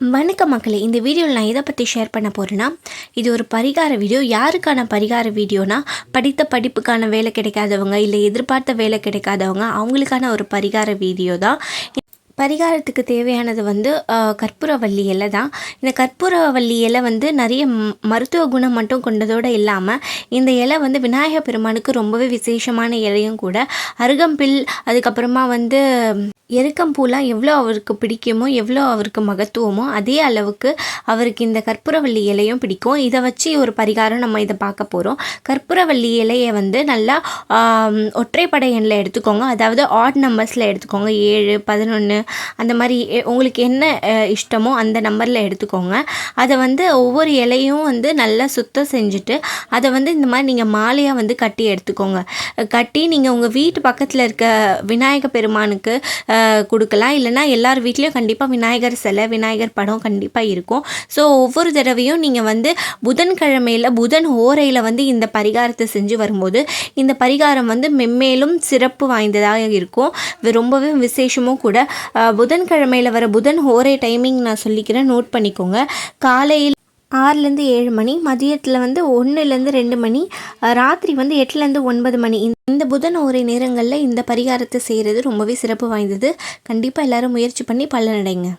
வணக்கம் மக்களே, இந்த வீடியோவில் நான் எதை பற்றி ஷேர் பண்ண போகிறேன்னா, இது ஒரு பரிகார வீடியோ. யாருக்கான பரிகார வீடியோனா, படித்த படிப்புக்கான வேலை கிடைக்காதவங்க, இல்லை எதிர்பார்த்த வேலை கிடைக்காதவங்க, அவங்களுக்கான ஒரு பரிகார வீடியோ தான். பரிகாரத்துக்கு தேவையானது கற்பூரவள்ளி இலை தான். இந்த கற்பூரவள்ளி இலை நிறைய மருத்துவ குணம் மட்டும் கொண்டதோடு இல்லாமல், இந்த இலை விநாயகர் பெருமானுக்கு ரொம்பவே விசேஷமான இலையும் கூட. அருகம்பில், அதுக்கப்புறமா எருக்கம்பூலாம் எவ்வளோ அவருக்கு பிடிக்குமோ, எவ்வளோ அவருக்கு மகத்துவமோ, அதே அளவுக்கு அவருக்கு இந்த கற்பூரவள்ளி இலையும் பிடிக்கும். இதை வச்சு ஒரு பரிகாரம் நம்ம இதை பார்க்க போகிறோம். கற்பூரவள்ளி இலையை நல்லா ஒற்றைப்படை எண்ணில் எடுத்துக்கோங்க. அதாவது ஆட் நம்பர்ஸில் எடுத்துக்கோங்க. 7, 11 அந்த மாதிரி உங்களுக்கு என்ன இஷ்டமோ அந்த நம்பரில் எடுத்துக்கோங்க. அதை ஒவ்வொரு இலையும் நல்லா சுத்தம் செஞ்சுட்டு, அதை இந்த மாதிரி நீங்கள் மாலையாக கட்டி எடுத்துக்கோங்க. கட்டி நீங்கள் உங்கள் வீட்டு பக்கத்தில் இருக்க விநாயகர் பெருமானுக்கு கொடுக்கலாம். இல்லைனா எல்லார் வீட்லேயும் கண்டிப்பாக விநாயகர் சிலை, விநாயகர் படம் கண்டிப்பாக இருக்கும். ஸோ ஒவ்வொரு தடவையும் நீங்கள் புதன்கிழமையில் புதன் ஓரையில் இந்த பரிகாரத்தை செஞ்சு வரும்போது இந்த பரிகாரம் மென்மேலும் சிறப்பு வாய்ந்ததாக இருக்கும். ரொம்பவே விசேஷமும் கூட. புதன்கிழமையில் வர புதன் ஓரை டைமிங் நான் சொல்லிக்கிறேன், நோட் பண்ணிக்கோங்க. காலையில் 6லேருந்து 7 மணி, மதியத்தில் 1லேருந்து 2 மணி, ராத்திரி 8லேருந்து 9 மணி. இந்த புதன் ஓரை நேரங்களில் இந்த பரிகாரத்தை செய்கிறது ரொம்பவே சிறப்பு வாய்ந்தது. கண்டிப்பாக எல்லோரும் முயற்சி பண்ணி பலனடைங்க.